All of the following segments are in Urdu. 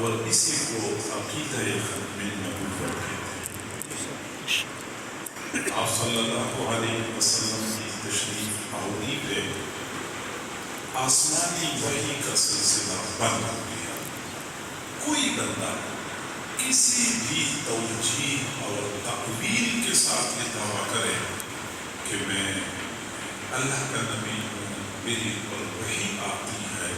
اور اسی کو عقیدہ ختم نبوت کہتے ہیں۔ آپ صلی اللہ علیہ وسلم کی تشریف آوری پہ آسمانی وحی کا سلسلہ بند ہو گیا۔ کوئی بندہ کسی بھی توجیہ اور تأویل کے ساتھ یہ دعویٰ کرے کہ میں اللہ کا نبی ہوں، میری پر وحی آتی ہے،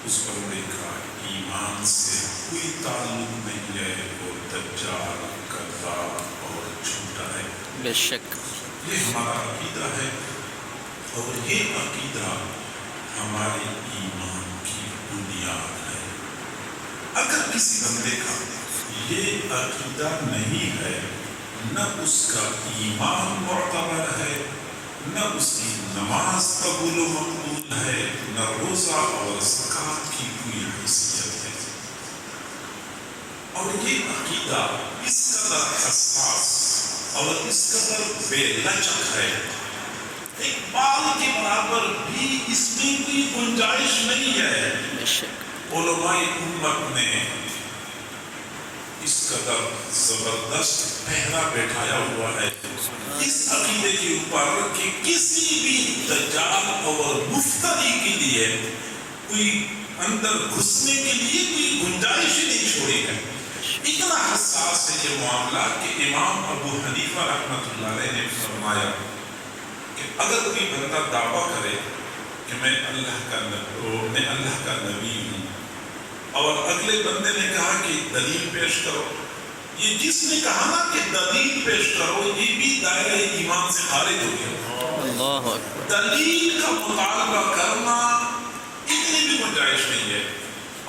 اس بندے کا ایمان سے کوئی تعلق نہیں ہے، وہ دجال، کذاب اور جھوٹا ہے۔ بے شک یہ ہمارا عقیدہ ہے، اور یہ عقیدہ ہمارے ایمان کی بنیاد ہے۔ اگر کسی بندے کا یہ عقیدہ نہیں ہے، نہ اس کا ایمان معتبر ہے، نہ اس کی نماز قبول و مقبول ہے، نہ روزہ اور زکوٰۃ کی کوئی حیثیت ہے۔ اور یہ عقیدہ اس قدر حساس اور اس قدر بے لچک ہے، ایک بال کے برابر بھی اس میں کوئی گنجائش نہیں ہے۔ بے شک علماء امت نے اس قدر زبردست پہرا بیٹھایا ہوا ہے اس عقیدے کے اوپر کہ کسی بھی دجال اور مفتری کے لیے کوئی اندر گھسنے کے لیے کوئی گنجائش ہی نہیں چھوڑی ہے۔ اتنا حساس ہے یہ معاملہ کہ امام ابو حنیفہ رحمۃ اللہ علیہ نے فرمایا کہ اگر کوئی بندہ دعویٰ کرے کہ میں اللہ کا نبی ہوں، اور اگلے بندے نے کہا کہ دلیل پیش کرو، یہ جس نے کہا نا کہ دلیل پیش کرو، یہ بھی دائرہ ایمان سے خارج ہو گیا۔ اللہ اکبر۔ دلیل کا مطالبہ کرنا اتنی بھی گنجائش نہیں ہے۔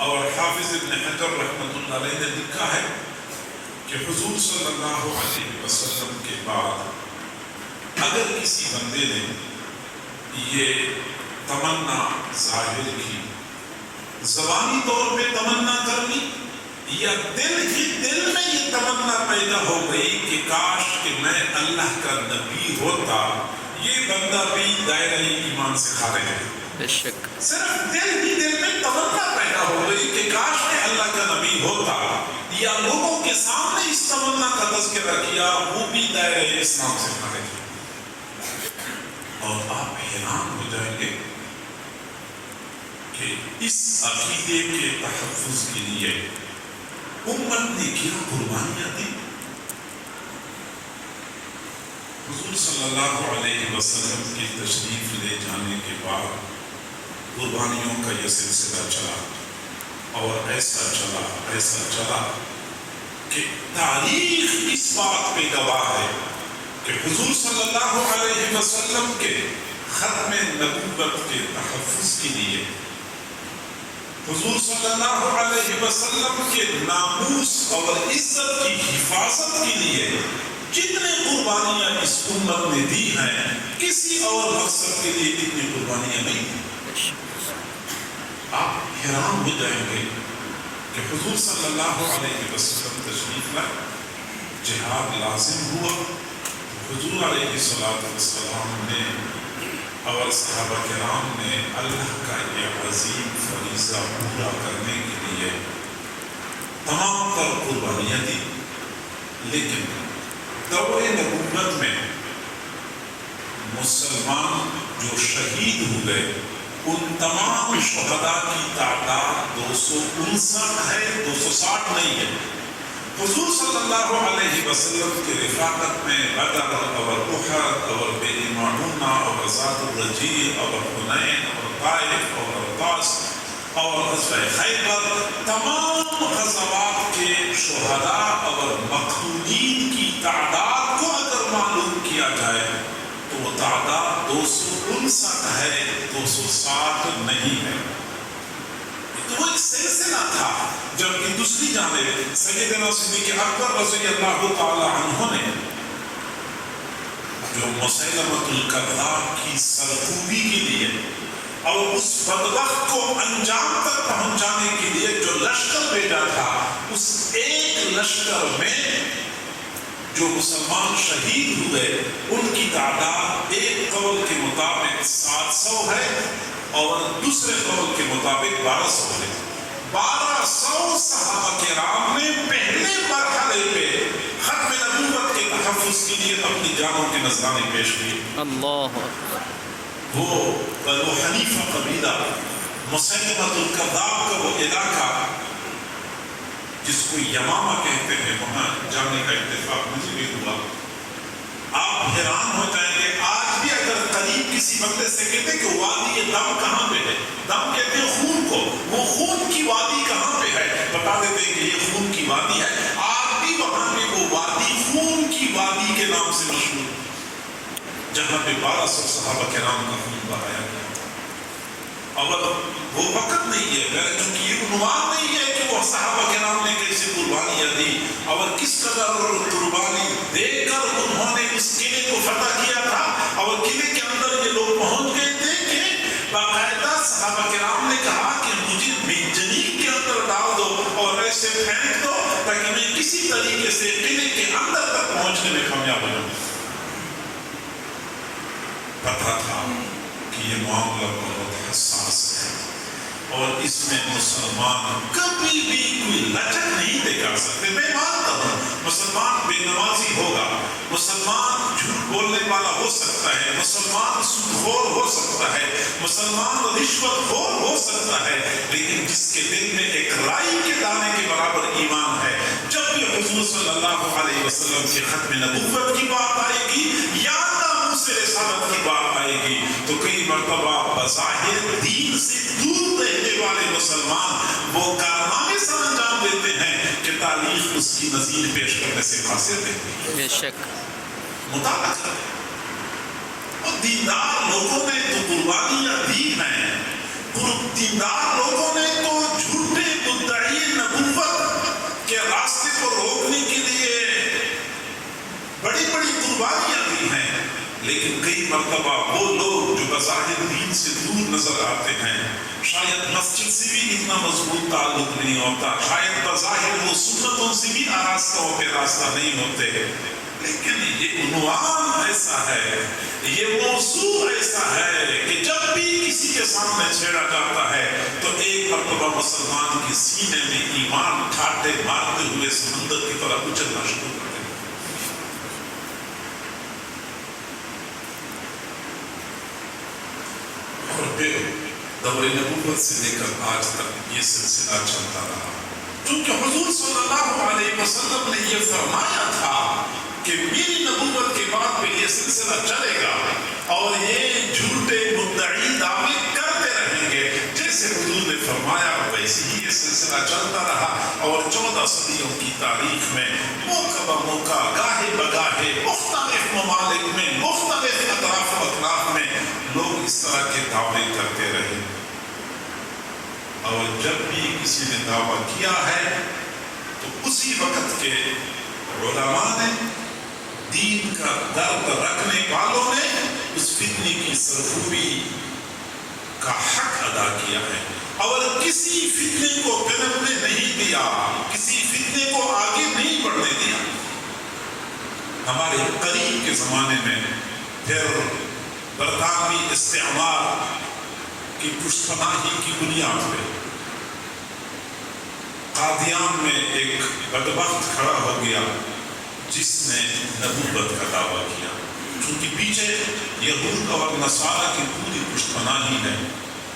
اور حافظ ابن حجر رحمۃ اللہ علیہ نے لکھا ہے کہ حضور صلی اللہ علیہ وسلم کے بعد اگر کسی بندے نے یہ تمنا ظاہر کی، زبانی طور پہ تمنا کر لی، یا دل میں یہ تمنا پیدا ہو گئی کہ کاش کہ میں اللہ کا نبی ہوتا، یہ بندہ بھی دائرہ ایمان سے خارج ہے۔ بے شک صرف دل میں تمنا پیدا ہو گئی کہ کاش میں اللہ کا نبی ہوتا، یا لوگوں کے سامنے اس تمنا کا تذکرہ کیا، وہ بھی دائرہ اسلام سے خارج ہے۔ اور آپ حیران ہو جائیں گے کہ اس عقیدے کے تحفظ کے لیے امت نے کیا قربانیاں دی۔ حضور صلی اللہ علیہ وسلم کی تشریف لے جانے کے بعد قربانیوں کا یہ سلسلہ چلا، اور ایسا چلا کہ تاریخ اس بات پہ گواہ ہے کہ حضور صلی اللہ علیہ وسلم کے ختم نبوت کے تحفظ کے لیے، حضور صلی اللہ علیہ وسلم کے ناموس اور عزت کی حفاظت کے لیے جتنے قربانیاں اس امت نے دی ہیں، کسی اور مقصد کے لیے اتنی قربانیاں نہیں ہیں۔ آپ حیران ہو جائیں گے کہ حضور صلی اللہ علیہ وسلم تشریف لائے، جہاد لازم ہوا، حضور علیہ السلام نے اور صحابہ کرام نے اللہ کا یہ عظیم فریضہ پورا کرنے کے لیے تمام تر قربانیاں دی، لیکن دور نبوت میں مسلمان جو شہید ہوئے ان تمام شہداء کی تعداد 259 ہے، 260 نہیں ہے۔ حضور صلی اللہ علیہ وسلم کی رفاقت میں بدر اور احد اور بئر معونہ اور ذات الرجیع اور حنین اور طائف اور اوطاس اور غزوہ خیبر، تمام غزوات کے شہداء اور مقتولین کی تعداد کو اگر معلوم کیا جائے تو وہ تعداد 259 ہے، 260 نہیں ہے۔ تو وہ ایک سلسلہ تھا، جبکہ دوسری جانب سیدنا صدیق اکبر رضی اللہ تعالی عنہ نے جو مسیلمۃ الکذاب کی سرکوبی کے لیے اور اس بدبخت کو انجام تک پہنچانے کے لیے جو لشکر بھیجا تھا، اس ایک لشکر میں جو مسلمان شہید ہوئے ان کی تعداد ایک قول کے مطابق 700 ہے اور دوسرے قول کے مطابق 1200 ہے۔ 12 400 صحابہ کرام نے پہلے مرحلے پہ ختم نبوت کے تحفظ کے لیے اپنی جانوں کے نذرانے پیش کیے. اللہ اکبر. وہ بنو حنیفہ قبیلہ، مسیلمۃ الکذاب کا وہ علاقہ جس کو یمامہ کہتے ہیں، وہاں جانے کا اتفاق مجھے بھی ہوا. آپ حیران ہو جائیں گے، آج بھی اگر قریب کسی بندے سے کہتے ہیں کہ وادی دم کہاں پہ ہے، دم کہتے ہیں خون کو، وہ خون کی وادی کہاں پہ ہے، بتا دیتے ہیں کہ یہ خون کی وادی ہے. آج بھی وہاں پہ وہ وادی خون کی وادی کے نام سے مشہور، جہاں پہ 1200 صحابہ کرام کا خون بہایا گیا. اور وہ وقت نہیں ہے، چونکہ یہ عنوان نہیں ہے کہ وہ صحابہ کرام نے کیسے قربانیاں دی اور کس قدر قربانی دے کر انہوں نے اس قلعے کو فتح کیا تھا. اور قلعے کے اندر یہ لوگ پہنچ گئے تھے کہ باقاعدہ صحابہ کرام نے کہا کہ مجھے منجنیق کے اندر ڈال دو اور ایسے پھینک دو تاکہ میں کسی طریقے سے قلعے کے اندر تک پہنچنے میں کامیاب ہو جاؤں. پتہ تھا کہ یہ معاملہ بہت حساس ہے اور اس میں مسلمان کبھی بھی کوئی لچک نہیں دکھا سکتے. میں مانتا ہوں مسلمان بے نمازی ہوگا، مسلمان جھوٹ بولنے والا ہو سکتا ہے، مسلمان سود خور ہو سکتا ہے، مسلمان رشوت خور ہو سکتا ہے، لیکن جس کے دل میں ایک رائی کے دانے کے برابر ایمان ہے، جب بھی حضور صلی اللہ علیہ وسلم کی ختم نبوت کی بات آئے گی یا سے رسالت کی بات آئے گی تو کئی مرتبہ بظاہر دین سے دور رہنے والے مسلمان وہ کارنامے سے انجام دیتے ہیں کہ تاریخ اس کی نظیر پیش کرنے سے قاصر رہتی ہے. بے شک. مطالعہ کریں. اور دیندار لوگوں نے تو قربانیاں دی ہیں، دیندار لوگوں نے تو جھوٹے مدعی نبوت کے راستے کو روکنے کے لیے بڑی بڑی قربانیاں دی ہیں. لیکن کئی مرتبہ وہ لوگ جو بظاہر دین سے دور نظر آتے ہیں، شاید مسجد سے بھی اتنا مضبوط تعلق نہیں ہوتا، شاید بظاہر وہ سنتوں سے بھی آراستہ ہو کے راستہ نہیں ہوتے، لیکن یہ عنوان ایسا ہے، یہ موضوع ایسا ہے کہ جب بھی کسی کے سامنے چھیڑا جاتا ہے تو ایک مرتبہ مسلمان کے سینے میں ایمان ٹھاٹے مارتے ہوئے سمندر کی طرح اچھلنا شروع کرتے ہیں. اور پھر دور نبوت سے لے کر آج تک یہ سلسلہ چلتا رہا، کیونکہ حضور صلی اللہ علیہ وسلم نے یہ فرمایا تھا کہ میری نبوت کے بعد بھی یہ سلسلہ چلے گا اور یہ جھوٹے مدعی دعوے کرتے رہیں گے. جیسے حضور نے فرمایا ویسے ہی یہ سلسلہ چلتا رہا اور 14 صدیوں کی تاریخ میں موقع بہ موقع، گاہے بگاہے، مختلف ممالک میں، مختلف اطراف و اطراف میں لوگ اس طرح کے دعوے کرتے رہے. اور جب بھی کسی نے دعویٰ کیا ہے تو اسی وقت کے علماء نے، دین کا درد رکھنے والوں نے اس فتنے کی سرخوبی کا حق ادا کیا ہے اور کسی فتنے کو پنپنے نہیں دیا، کسی فتنے کو آگے نہیں بڑھنے دیا. ہمارے قریب کے زمانے میں پھر برطانوی استعمار کی پشت پناہی کی بنیاد پہ قادیان میں ایک بدبخت کھڑا ہو گیا جس نے نبوت کا دعویٰ کیا. چونکہ پیچھے یہود اور نصارہ کی پوری پشت پناہی ہے،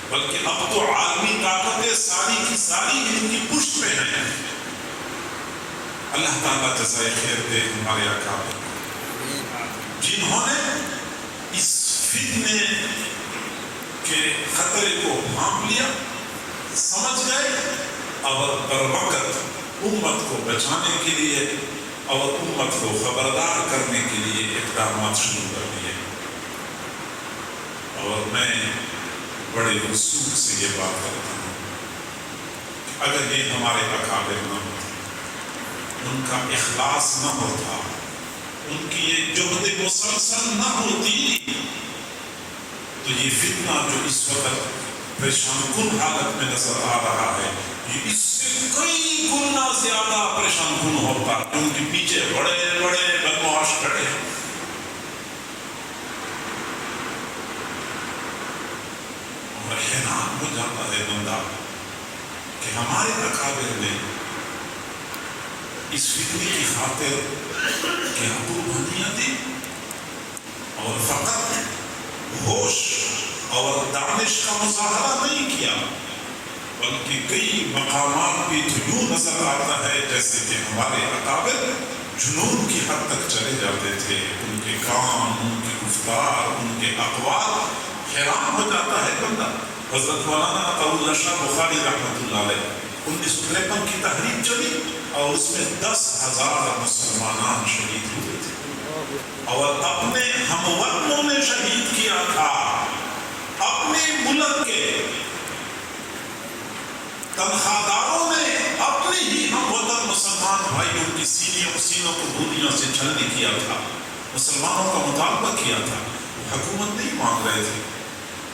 بلکہ اب تو عالمی طاقتیں ساری کی ساری ان کی پشت پہ ہیں. اللہ تعالیٰ جزائے خیر دے ہمارے اکابر جنہوں نے اس فتنے کے خطرے کو بھانپ لیا، سمجھ گئے اور بروقت امت کو بچانے کے لیے اور امت کو خبردار کرنے کے لیے اقدامات شروع کر دیے. اور میں بڑے رسوخ سے یہ بات کرتا ہوں کہ اگر یہ ہمارے اکابر نہ ہوتے، ان کا اخلاص نہ ہوتا، ان کی یہ جہد مسلسل نہ ہوتی تو یہ فتنہ جو اس وقت پریشان کن حالت میں نظر آ رہا ہے یہ اس سے کئی گنا زیادہ پریشان کن ہوتا، کیونکہ پیچھے بڑے بڑے بدمعاش کھڑے ہیں. اور حیران ہو جاتا ہے بندہ کہ کہ ہمارے اکابر نے اس فتنے کی خاطر کیا قربانیاں دی اور فقط ہوش اور دانش کا مظاہرہ نہیں کیا، بلکہ کئی مقامات بھی تو یوں نظر آتا ہے جیسے کہ ہمارے اکابر جنون کی حد تک چلے جاتے تھے. ان کے کام، ان کی گفتار، ان کے اقوال، حیران ہو جاتا ہے بندہ. حضرت مولانا عطاء اللہ شاہ بخاری رحمۃ اللہ علیہ 1953 کی تحریک چلی اور اس میں 10,000 مسلمان شہید ہوئے تھے اور اپنے ہم وطنوں نے شہید کیا تھا. اپنے ملک کے تنخواہ داروں نے اپنے ہی ہم وطن مسلمان بھائیوں کی سینوں کو گولیوں سے چھلنی کیا تھا. مسلمانوں کا مطالبہ کیا تھا. حکومت نہیں مانگ رہے تھے،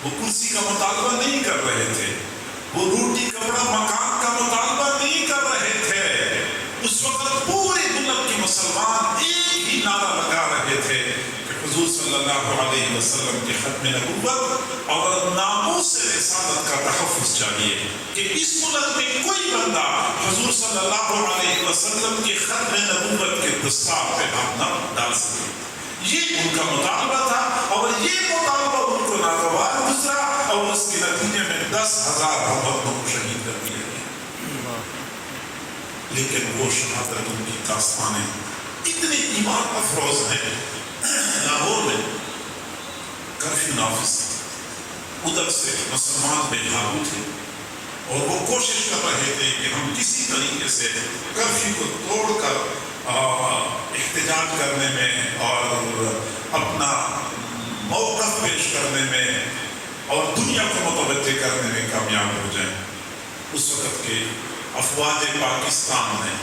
وہ کرسی کا مطالبہ نہیں کر رہے تھے، وہ روٹی کپڑا مکان کا مطالبہ نہیں کر رہے تھے. اس وقت پورے ملک کے مسلمان ایک ہی نعرہ لگا رہے تھے کہ حضور صلی اللہ علیہ وسلم کے ختم نبوت اور ناموس رسالت کا تحفظ چاہیے، کہ اس ملک میں کوئی بندہ حضور صلی اللہ علیہ وسلم کے ختم نبوت کے دستار پہ ہاتھ نہ ڈال سکے. یہ ان کا مطالبہ تھا اور یہ مطالبہ ان کو ناگوار گزرا اور اس کے نتیجے میں 10,000 ہم کو شہید کر دیا گیا. لیکن وہ شہادت ان کی داستانیں اتنی ایمان افروز ہیں. لاہور میں کرفیو نافذ تھا، ادھر سے مسلمان بے قابو تھے اور وہ کوشش کر رہے تھے کہ ہم کسی طریقے سے کرفیو کو توڑ کر احتجاج کرنے میں اور اپنا موقف پیش کرنے میں اور دنیا کو متوجہ کرنے میں کامیاب ہو جائیں. اس وقت کے افواج پاکستان نے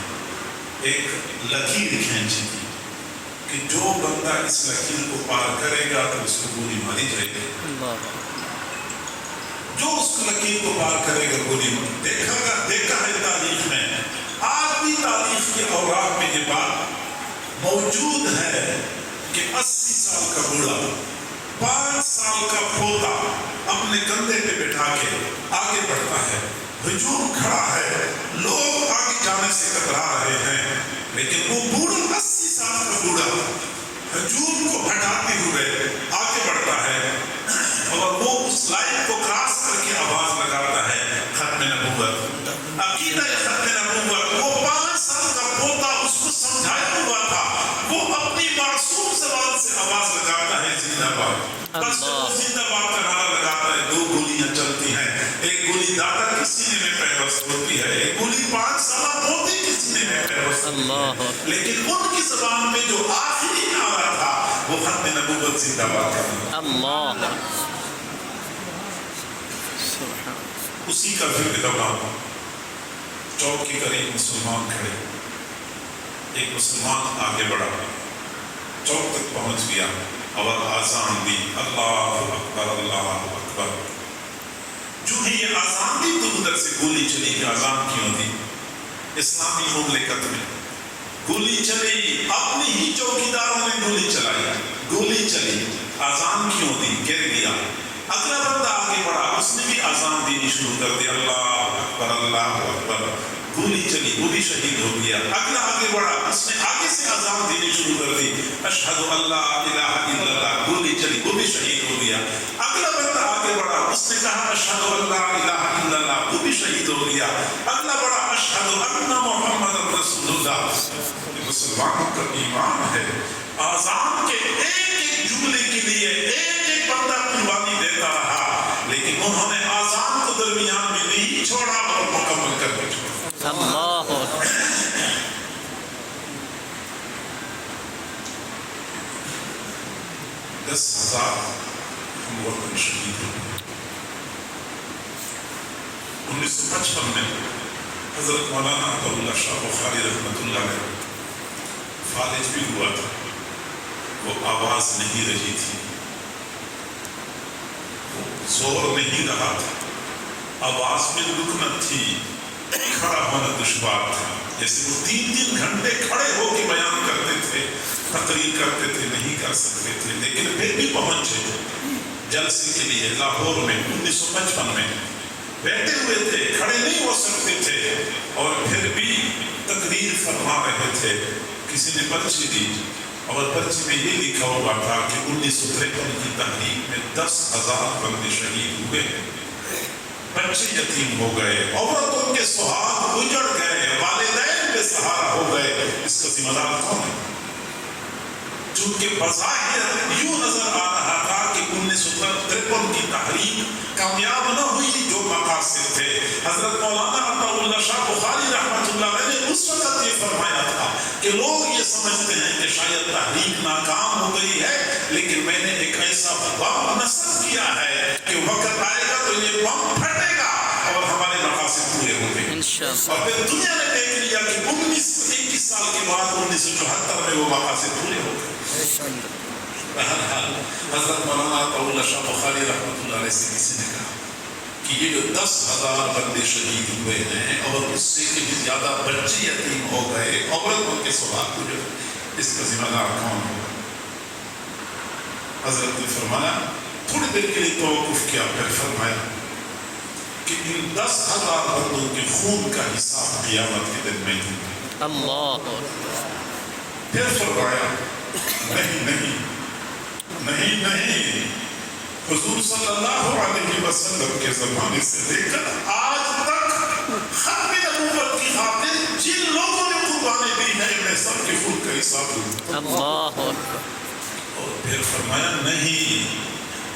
ایک لکیر کھینچی تھی کہ جو بندہ اس لکیر کو پار کرے گا تو اس کو گولی ماری جائے گی. جو اس لکیر کو پار کرے گا گولی ماری. دیکھا ہے تاریخ میں، آج بھی تاریخ کے اوراق میں یہ بات موجود ہے کہ 80 سال کا بوڑھا 5 سال کا پوتا اپنے کندھے پہ بٹھا کے آگے بڑھتا ہے. ہجوم کھڑا ہے، لوگ آگے جانے سے کترا رہے ہیں، لیکن وہ بوڑھا 80 سال کا بوڑھا ہجوم کو ہٹاتے ہوئے آگے بڑھتا ہے اور وہ اس لائن کو کراس کر کے آواز لگاتا ہے ختم نبوت. عقیدہ ختم نبوت. وہ 5 سال کا پوتا اس کو سمجھایا ہوا تھا، وہ اپنی معصوم زبان سے آواز لگاتا ہے زندہ باد. بس وہ زندہ باد کا نعرہ لگاتا ہے. 2 گولیاں چلتی ہیں، ایک گولی دادا کے سینے میں پیوست ہوتی ہے، ایک گولی 5 سالہ پوتے کے سینے میں پیوست ہوتی ہے. لیکن ان کی زبان میں جو آخری نعرہ تھا وہ ختم نبوت زندہ باد کا نعرہ. اسی کا پھر دوران چوک کے قریب مسلمان کھڑے. ایک مسلمان آگے بڑھا، چوک تک پہنچ گیا اور آزان دی، اللہ اکبر اللہ اکبر. جو ہی یہ آزان دی تو ادھر سے گولی چلی. کہ آزان کیوں دی؟ اسلامی مملکت میں گولی چلی، اپنی ہی چوکیداروں نے گولی چلائی. گولی چلی، آزان کیوں دی؟ گر گیا. اگلا بندہ آگے بڑھا، اس نے بھی آزان دینی شروع کر دی، اللہ اکبر اللہ اکبر. گولی چلی، وہ بھی شہید ہو گیا. اگلا آگے بڑھا، اس نے آگے سے آزان دینی شروع کر دی، اشہد اللہ الہ الا اللہ. گولی چلی، وہ بھی شہید ہو گیا. اگلا بندہ آگے بڑھا، اس نے کہا اشہد اللہ الہ الا اللہ، وہ بھی شہید ہو گیا. اگلا بڑھا، اشہد ان محمد رسول اللہ. مسلمانوں کا ایمان ہے، آزان کے ایک جملے کے لیے ایک بندہ قربانی دیتا رہا، لیکن انہوں نے آزان کو درمیان میں نہیں چھوڑا اور مکمل کر کے چھوڑا. اللہ 10,000 ہم وطن شہید ہوئے. 1955 میں حضرت مولانا عطاء اللہ شاہ بخاری رحمۃ اللہ علیہ فالج بھی ہوا تھا. وہ آواز نہیں رہی تھی، وہ زور نہیں رہا تھا، آواز میں رکنت تھی، کھڑا ہونا دشوار تھا. جیسے وہ 3 گھنٹے کھڑے ہو کے بیان کرتے تھے، تقریر کرتے تھے، نہیں کر سکتے تھے، لیکن پھر بھی پہنچے جلسے کے لیے لاہور میں 1955 میں. بیٹھے ہوئے تھے، کھڑے نہیں ہو سکتے تھے، اور پھر بھی تقریر فرما رہے تھے. کسی نے پرچی دی اور پرچی میں یہ لکھا ہوا تھا کہ 1953 کی تحریک میں 10,000 بندے شہید ہوئے ہیں، بچے یتیم ہو گئے، عورتوں کے سہاگ اجڑ گئے، والدین بے سہارا ہو گئے. اس کا ذمہ دار کون ہے؟ چونکہ بظاہر یوں نظر آ رہا تھا کہ 1953 کی تحریک کامیاب نہ ہوئی جو مقاصد تھے. حضرت مولانا عطا اللہ شاہ بخاری رحمۃ اللہ علیہ نے اس وقت یہ فرمایا تھا کہ لوگ یہ سمجھتے ہیں کہ شاید تحریک ناکام ہو گئی ہے، لیکن میں نے ایک ایسا بم نصب کیا ہے کہ وقت آئے گا تو یہ بم پھٹے گا اور ہمارے مقاصد پورے ہوں گے. اور پھر دنیا نے دیکھ لیا کہ 21 سال کے بعد 1974 میں وہ مقاصد پورے ہو گئے. بہرحال حضرت مولانا عطا اللہ شاہ بخاری رحمۃ اللہ علیہ سے کسی نے کہا کہ یہ جو 10,000 بندے شہید ہوئے ہیں اور اس سے بھی زیادہ بچے یتیم ہو گئے، عورتوں کے سہاگ اجڑ گئے، اس کا ذمہ دار کون ہوگا؟ حضرت نے فرمایا، تھوڑی دیر کے لیے توقف کیا، پھر فرمایا کہ ان 10,000 بندوں کے خون کا حساب قیامت کے دن میں دوں گا. اللہ. پھر فرمایا نہیں، حضور صلی اللہ علیہ وسلم کے زمانے سے لے کر آج تک ختم نبوت کی خاطر جن لوگوں نے قربانی دی ہے میں سب کے خون کا حساب دوں. اللہ. اور پھر فرمایا نہیں،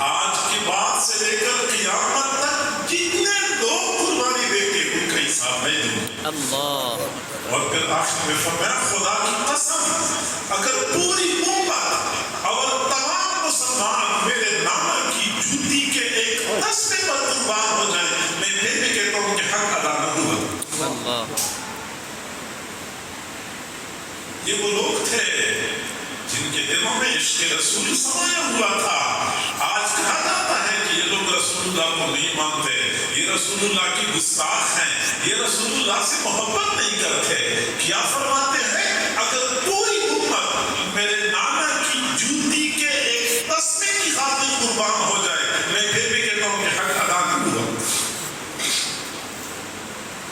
آج کے بعد سے لے کر قیامت تک جتنے لوگ قربانی دیتے ان کا حساب میں دوں. اللہ. اور پھر آخر میں فرمایا خدا کی قسم اگر پوری امت اور تمام مسلمان میرے نانا کی جوتی کے ایک تسمے پر قربان ہو جائے، میں پھر بھی کہتا ہوں کہ حق ادا نہ ہوا. اللہ. یہ وہ لوگ تھے جن کے دلوں میں عشق رسول سمایا ہوا تھا. آج کہا جاتا ہے کہ یہ لوگ رسول اللہ کو نہیں مانتے، یہ رسول اللہ کی گستاخ ہیں، یہ رسول اللہ سے محبت نہیں کرتے. کیا فرماتے ہیں؟ اگر پوری امت میرے نانا کی جوتی کے ایک تسمے کی خاطر قربان ہو جائے، میں پھر بھی کہتا ہوں کہ حق ادا نہ ہوا.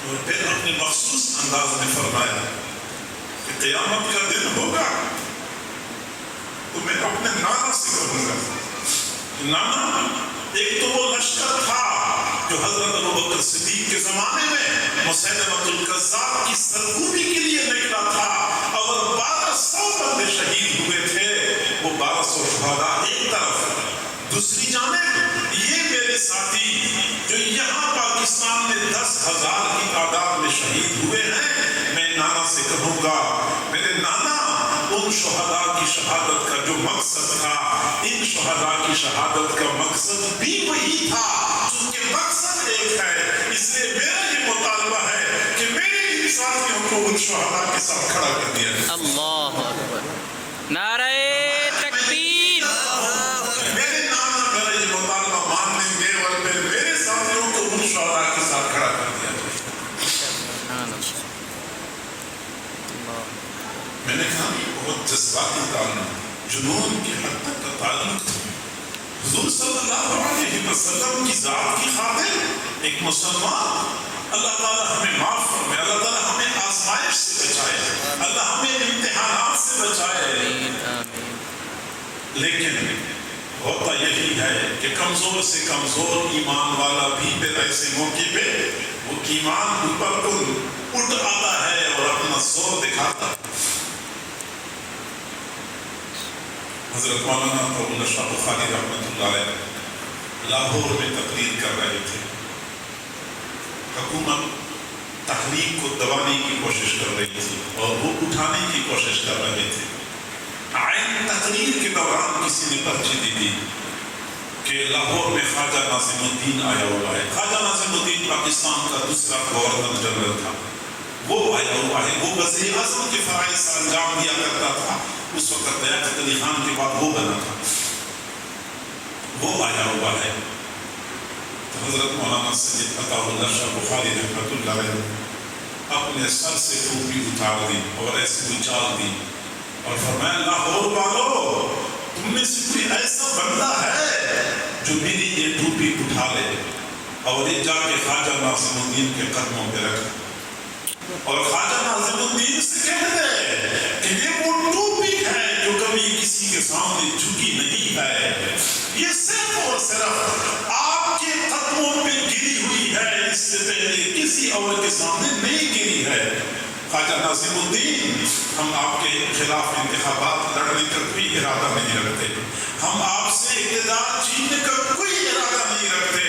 اور پھر اپنے مخصوص انداز میں فرمایا کہ قیامت کا دن ہوگا تو میں اپنے نانا سے کہوں گا. نانا ایک تو وہ لشکر تھا جو حضرت ابوبکر صدیق کے زمانے میں مسیلمۃ الکذاب کی سرکوبی کے لیے نکلا تھا اور 1200 بندے شہید ہوئے تھے. وہ 1200 شہداء ایک طرف، دوسری جانب یہ میرے ساتھی جو یہاں پاکستان میں 10,000 کی تعداد میں شہید ہوئے ہیں، میں نانا سے کہوں گا میرے نانا ان شہداء کی شہادت کا جو مقصد تھا، ان شہداء کی شہادت کا مقصد بھی وہی تھا. چونکہ مقصد ایک ہے، اس لیے میرا یہ مطالبہ ہے کہ میرے ان ساتھیوں کو ان شہداء کے ساتھ کھڑا کر دیا جائے. اللہ اکبر. نعرہ تکبیر. میرے نانا میرا یہ مطالبہ مان لیں گے اور پھر میرے ساتھیوں کو ان شہداء کے ساتھ کھڑا کر دیا جائے. میں نے کہا بہت جذباتی تعلق، جنون کی حد تک کا تعلق تھا. حضور صلی اللہ علیہ وسلم کی ذات کی خاطر ایک مسلمان، اللہ تعالیٰ ہمیں معاف فرمائے، اللہ تعالیٰ ہمیں آزمائش سے بچائے، اللہ ہمیں امتحانات سے بچائے. لیکن ہوتا یہی ہے کہ کمزور سے کمزور ایمان والا بھی پھر ایسے موقع پہ وہ ایمان اوپر اٹھ آتا ہے اور اپنا زور دکھاتا ہے. حضرت مولانا عطا اللہ شاہ بخاری رحمۃ اللہ علیہ لاہور میں تقریر کر رہے تھے. حکومت تحریک کو دبانے کی کوشش کر رہی تھی اور وہ اٹھانے کی کوشش کر رہے تھے. عین تقریر کے دوران کسی نے پرچی دی تھی کہ لاہور میں خواجہ ناظم الدین آیا ہوا ہے. خواجہ ناظم الدین پاکستان کا دوسرا گورنر جنرل تھا، وہ آیا ہوا ہے، وہ وزیر اعظم کے فرائض سر انجام دیا کرتا تھا. اس وقت لیاقت علی خان کے بعد وہ بنا تھا، وہ آیا ہوا ہے. تو حضرت مولانا سید عطا اللہ شاہ بخاری رحمۃ اللہ علیہ اپنے سر سے ٹوپی اتار دی اور ایسے اچھال دی اور فرمایا لاہور والو، تم میں سے کوئی ایسا بندہ ہے جو میری یہ ٹوپی اٹھا لے؟ اور یہ جا کے خواجہ ناظم الدین کے قدموں پہ رکھ، اور خواجہ ناظم الدین سے کہہ دے کہ یہ وہ ٹوپی ہے جو کبھی کسی کے سامنے جھکی نہیں ہے، یہ صرف اور صرف آپ کے قدموں پہ گری ہوئی ہے، اس سے پہلے کسی اور کے سامنے نہیں گری ہے۔ خواجہ ناظم الدین، ہم آپ کے خلاف انتخابات لڑنے کا کوئی ارادہ نہیں رکھتے، ہم آپ سے اقتدار چھیننے کا کوئی ارادہ نہیں رکھتے،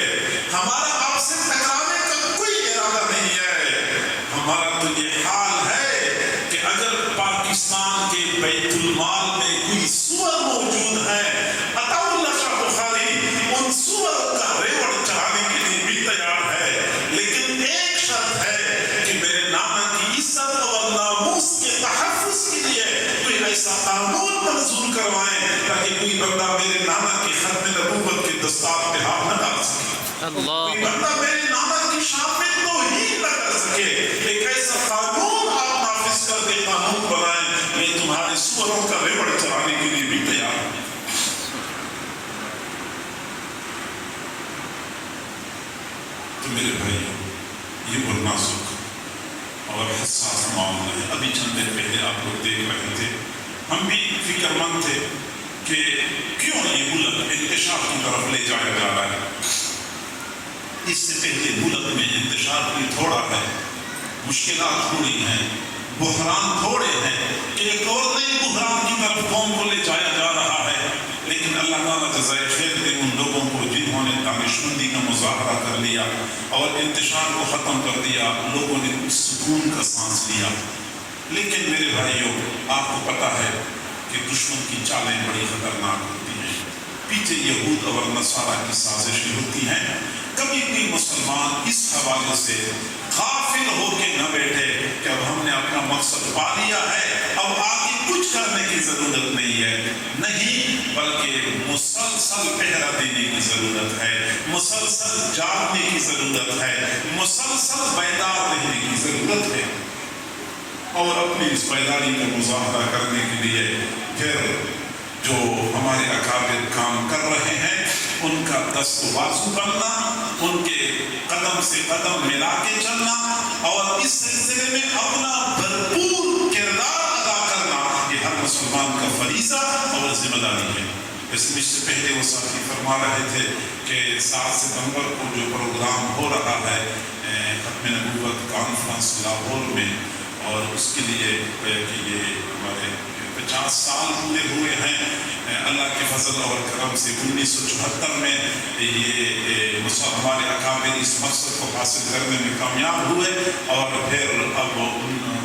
ہمارا آپ سے ٹکرانے کا کوئی ارادہ نہیں ہے۔ ہمارا تو یہ حال ہے کہ اگر پاکستان کے بیت المال میں کوئی سور موجود ہے، عطا اللہ شاہ بخاری ان سور کا ریوڑ چڑھانے کے لیے بھی تیار ہے، لیکن ایک شرط ہے کہ میرے نانا کی عزت اور ناموس کے تحفظ کے لیے کوئی ایسا قانون منظور کروائیں تاکہ کوئی بندہ میرے نانا کی ختم نبوت کے دستار پہ ہاتھ نہ ڈال سکے، کوئی بندہ میرے نانا کی شان میں توہین نہ کر سکے۔ ایک ایسا قانون آپ نافذ کر دے، قانون بنائیں، میں تمہارے سوروں کا ریوڑ چلانے کے لیے بھی تیار ہوں۔ تو میرے بھائی، یہ وہ نازک اور حساس معاملہ ہے۔ ابھی چند دن پہلے آپ لوگ دیکھ رہے تھے، ہم بھی فکر مند تھے کہ کیوں یہ ملک انتشار کی طرف لے جایا جا رہا ہے۔ اس سے پہلے ملک میں انتشار بھی تھوڑا ہے، مشکلات تھوڑی ہیں، بحران تھوڑے ہیں کہ ایک اور نئی بحران کی طرف قوم کو لے جایا جا رہا ہے، لیکن اللہ تعالیٰ جزائے خیر دے ان لوگوں کو جنہوں نے دانشمندی کا مظاہرہ کر لیا اور انتشار کو ختم کر دیا، لوگوں نے کچھ سکون کا سانس لیا۔ لیکن میرے بھائیوں، آپ کو پتہ ہے کہ دشمن کی چالیں بڑی خطرناک ہوتی ہیں، پیچھے یہود اور نصارہ کی سازشیں ہوتی ہیں۔ کبھی بھی مسلمان اس حوالے سے غافل ہو کے نہ بیٹھے کہ اب ہم نے اپنا مقصد پا لیا ہے، اب آگے کچھ کرنے کی ضرورت نہیں ہے، نہیں، بلکہ مسلسل پہرا دینے کی ضرورت ہے، مسلسل جاگنے کی ضرورت ہے، مسلسل بیدار رہنے کی ضرورت ہے۔ اور اپنی اس بیداری کا مظاہرہ کرنے کے لیے پھر جو ہمارے اکابر کام کر رہے ہیں، ان کا دست و بازو بننا، ان کے قدم سے قدم ملا کے چلنا اور اس سلسلے میں اپنا بھرپور کردار ادا کرنا، یہ ہر مسلمان کا فریضہ اور ذمہ داری ہے۔ اس میں سے پہلے وہ ساتھی فرما رہے تھے کہ 7 ستمبر کو جو پروگرام ہو رہا ہے ختم نبوت کانفرنس لاہور میں، اور اس کے لیے کہ یہ ہمارے 50 سال پورے ہوئے ہیں، اللہ کے فضل اور کرم سے 1974 میں یہ ہمارے اکابر اس مقصد کو حاصل کرنے میں کامیاب ہوئے، اور پھر اب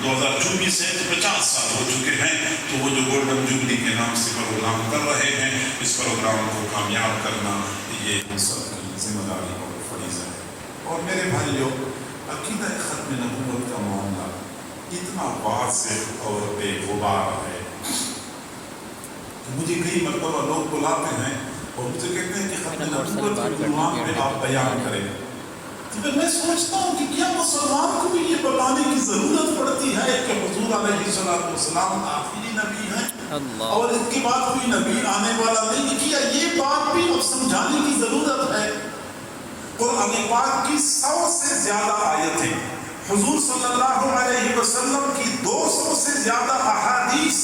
2024 سے 50 سال ہو چکے ہیں، تو وہ جو گولڈن جوبلی کے نام سے پروگرام کر رہے ہیں، اس پروگرام کو کامیاب کرنا یہ ہم سب کی ذمہ داری اور فریضہ ہے۔ اور میرے بھائیوں، عقیدہ ختم نبوت کا معاملہ اتنا واضح اور بے غبار ہے کہ مجھے کئی مرتبہ لوگ بلاتے ہیں اور مجھے کہتے ہیں کہ ختم نبوت کے عنوان پہ آپ بیان کریں، تو میں سوچتا ہوں کہ کیا مسلمان کو بھی یہ بتانے کی ضرورت پڑتی ہے کہ حضور علیہ السلام آخری نبی ہیں اور اس کے بعد کوئی نبی آنے والا نہیں؟ کیا یہ بات بھی اب سمجھانے کی ضرورت ہے؟ قرآن پاک کی 100 سے زیادہ آیتیں، حضور صلی اللہ علیہ وسلم کی 200 سے زیادہ احادیث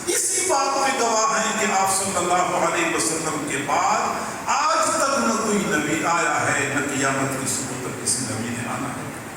اسی بات پہ گواہ ہیں کہ آپ صلی اللہ علیہ وسلم کے بعد آج تک نہ کوئی نبی آیا ہے، نہ قیامت کی صبح تک کسی نبی نے آنا ہے۔